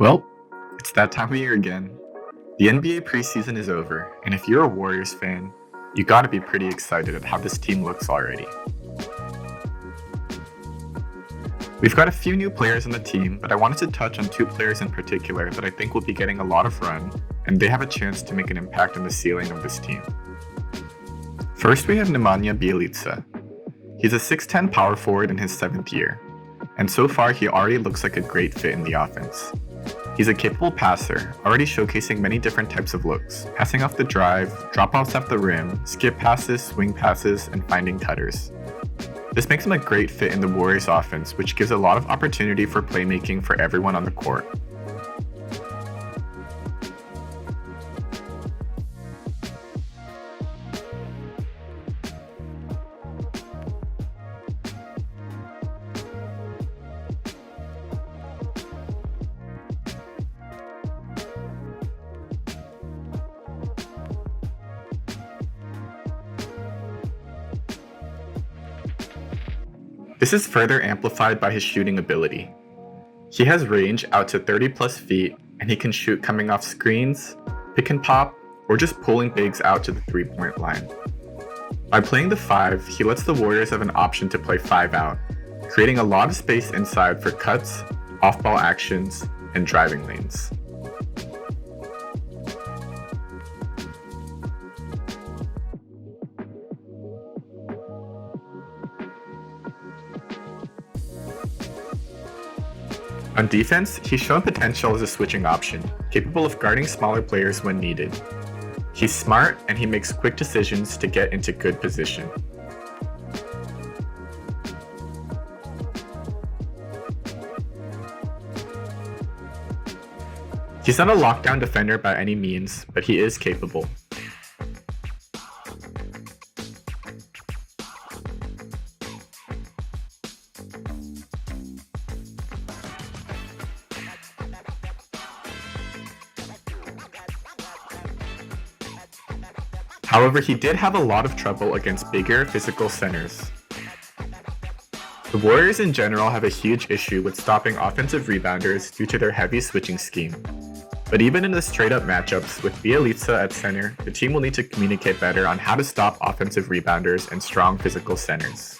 Well, it's that time of year again. The NBA preseason is over, and if you're a Warriors fan, you gotta be pretty excited at how this team looks already. We've got a few new players on the team, but I wanted to touch on two players in particular that I think will be getting a lot of run, and they have a chance to make an impact on the ceiling of this team. First, we have Nemanja Bjelica. He's a 6'10 power forward in his 7th year, and so far he already looks like a great fit in the offense. He's a capable passer, already showcasing many different types of looks, passing off the drive, drop-offs off the rim, skip passes, swing passes, and finding cutters. This makes him a great fit in the Warriors offense, which gives a lot of opportunity for playmaking for everyone on the court. This is further amplified by his shooting ability. He has range out to 30 plus feet, and he can shoot coming off screens, pick and pop, or just pulling bigs out to the 3-point line. By playing the 5, he lets the Warriors have an option to play 5 out, creating a lot of space inside for cuts, off-ball actions, and driving lanes. On defense, he's shown potential as a switching option, capable of guarding smaller players when needed. He's smart and he makes quick decisions to get into good position. He's not a lockdown defender by any means, but he is capable. However, he did have a lot of trouble against bigger, physical centers. The Warriors in general have a huge issue with stopping offensive rebounders due to their heavy switching scheme. But even in the straight-up matchups with Bjelica at center, the team will need to communicate better on how to stop offensive rebounders and strong physical centers.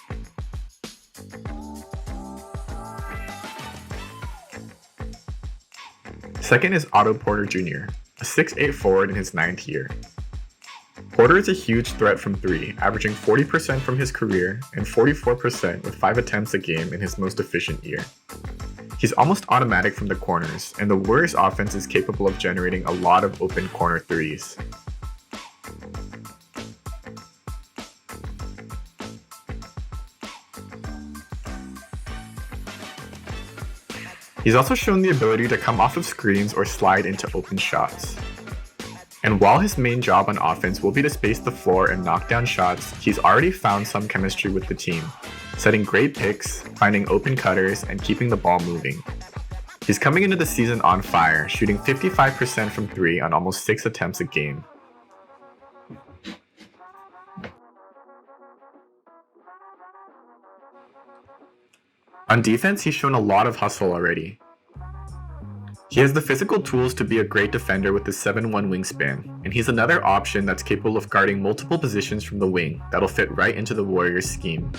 Second is Otto Porter Jr., a 6'8 forward in his 9th year. Porter is a huge threat from 3, averaging 40% from his career and 44% with 5 attempts a game in his most efficient year. He's almost automatic from the corners, and the Warriors offense is capable of generating a lot of open corner threes. He's also shown the ability to come off of screens or slide into open shots. And while his main job on offense will be to space the floor and knock down shots, he's already found some chemistry with the team, setting great picks, finding open cutters, and keeping the ball moving. He's coming into the season on fire, shooting 55% from 3 on almost 6 attempts a game. On defense, he's shown a lot of hustle already. He has the physical tools to be a great defender with his 7'1" wingspan, and he's another option that's capable of guarding multiple positions from the wing that'll fit right into the Warriors' scheme.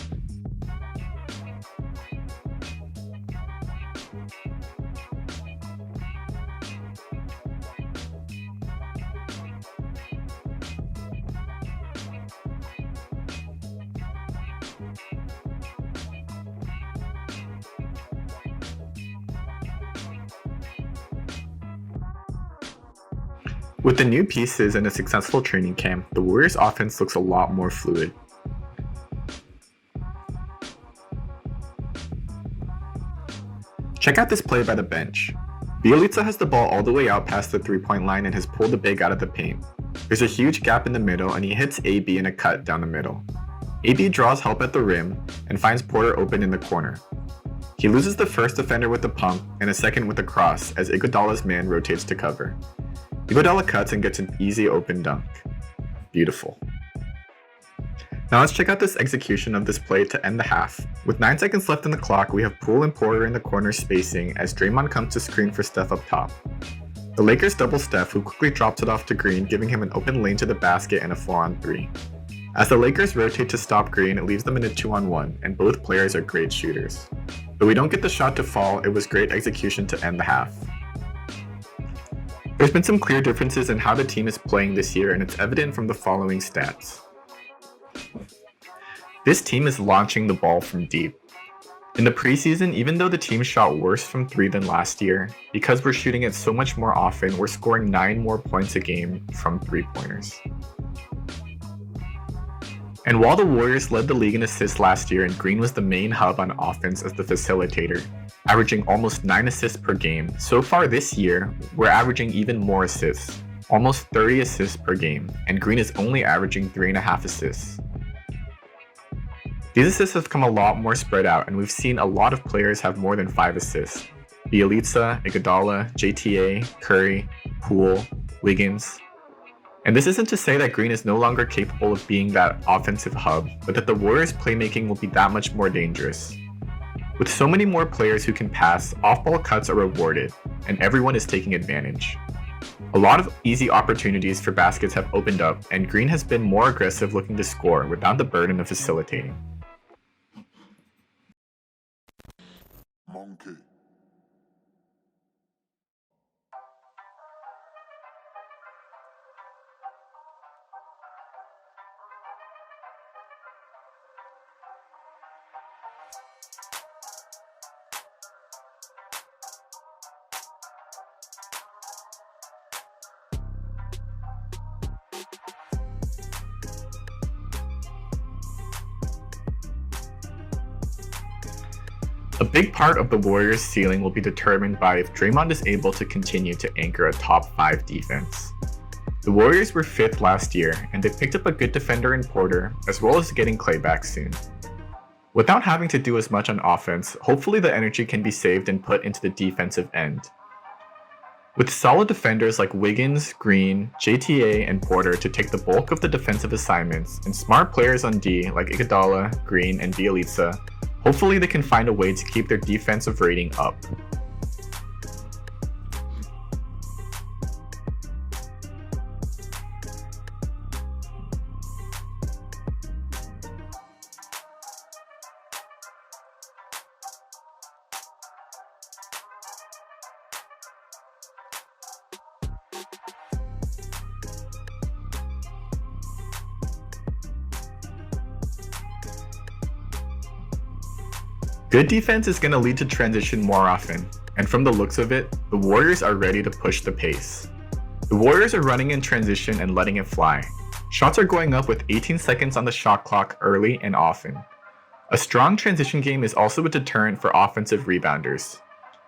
With the new pieces and a successful training camp, the Warriors' offense looks a lot more fluid. Check out this play by the bench. Bjelica has the ball all the way out past the 3-point line and has pulled the big out of the paint. There's a huge gap in the middle and he hits AB in a cut down the middle. AB draws help at the rim and finds Porter open in the corner. He loses the first defender with the pump and a second with a cross as Iguodala's man rotates to cover. Iguodala cuts and gets an easy open dunk. Beautiful. Now let's check out this execution of this play to end the half. With 9 seconds left in the clock, we have Poole and Porter in the corner spacing as Draymond comes to screen for Steph up top. The Lakers double Steph, who quickly drops it off to Green, giving him an open lane to the basket and a 4-on-3. As the Lakers rotate to stop Green, it leaves them in a 2-on-1, and both players are great shooters. Though we don't get the shot to fall, it was great execution to end the half. There's been some clear differences in how the team is playing this year, and it's evident from the following stats. This team is launching the ball from deep. In the preseason, even though the team shot worse from 3 than last year, because we're shooting it so much more often, we're scoring 9 more points a game from 3-pointers. And while the Warriors led the league in assists last year and Green was the main hub on offense as the facilitator, averaging almost 9 assists per game, so far this year, we're averaging even more assists, almost 30 assists per game, and Green is only averaging 3.5 assists. These assists have come a lot more spread out, and we've seen a lot of players have more than 5 assists. Bjelica, Iguodala, JTA, Curry, Poole, Wiggins. And this isn't to say that Green is no longer capable of being that offensive hub, but that the Warriors' playmaking will be that much more dangerous. With so many more players who can pass, off-ball cuts are rewarded, and everyone is taking advantage. A lot of easy opportunities for baskets have opened up, and Green has been more aggressive looking to score without the burden of facilitating. Monkey. A big part of the Warriors' ceiling will be determined by if Draymond is able to continue to anchor a top 5 defense. The Warriors were 5th last year, and they picked up a good defender in Porter, as well as getting Clay back soon. Without having to do as much on offense, hopefully the energy can be saved and put into the defensive end. With solid defenders like Wiggins, Green, JTA, and Porter to take the bulk of the defensive assignments, and smart players on D like Iguodala, Green, and Bjelica, hopefully they can find a way to keep their defensive rating up. Good defense is going to lead to transition more often, and from the looks of it, the Warriors are ready to push the pace. The Warriors are running in transition and letting it fly. Shots are going up with 18 seconds on the shot clock early and often. A strong transition game is also a deterrent for offensive rebounders.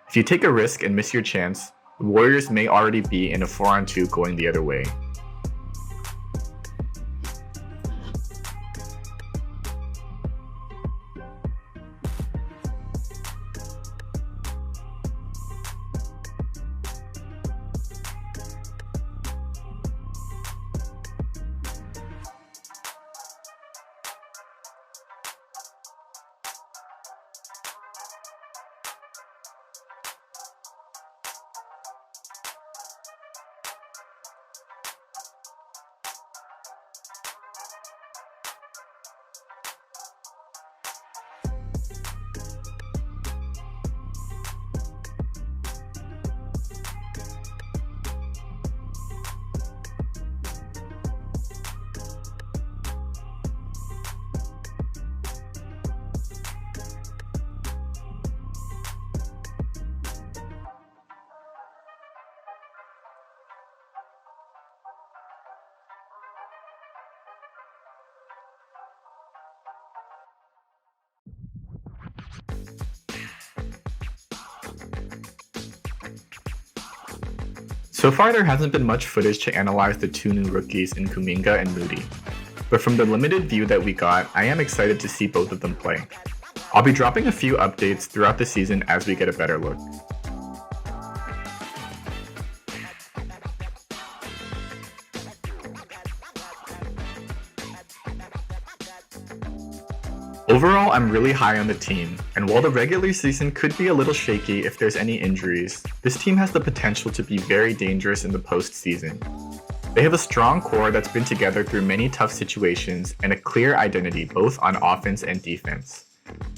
If you take a risk and miss your chance, the Warriors may already be in a 4-on-2 going the other way. So far there hasn't been much footage to analyze the 2 new rookies in Kuminga and Moody, but from the limited view that we got, I am excited to see both of them play. I'll be dropping a few updates throughout the season as we get a better look. Overall, I'm really high on the team, and while the regular season could be a little shaky if there's any injuries, this team has the potential to be very dangerous in the postseason. They have a strong core that's been together through many tough situations and a clear identity both on offense and defense.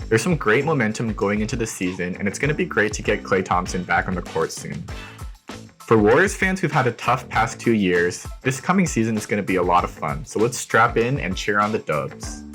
There's some great momentum going into the season, and it's going to be great to get Klay Thompson back on the court soon. For Warriors fans who've had a tough past 2 years, this coming season is going to be a lot of fun, so let's strap in and cheer on the Dubs.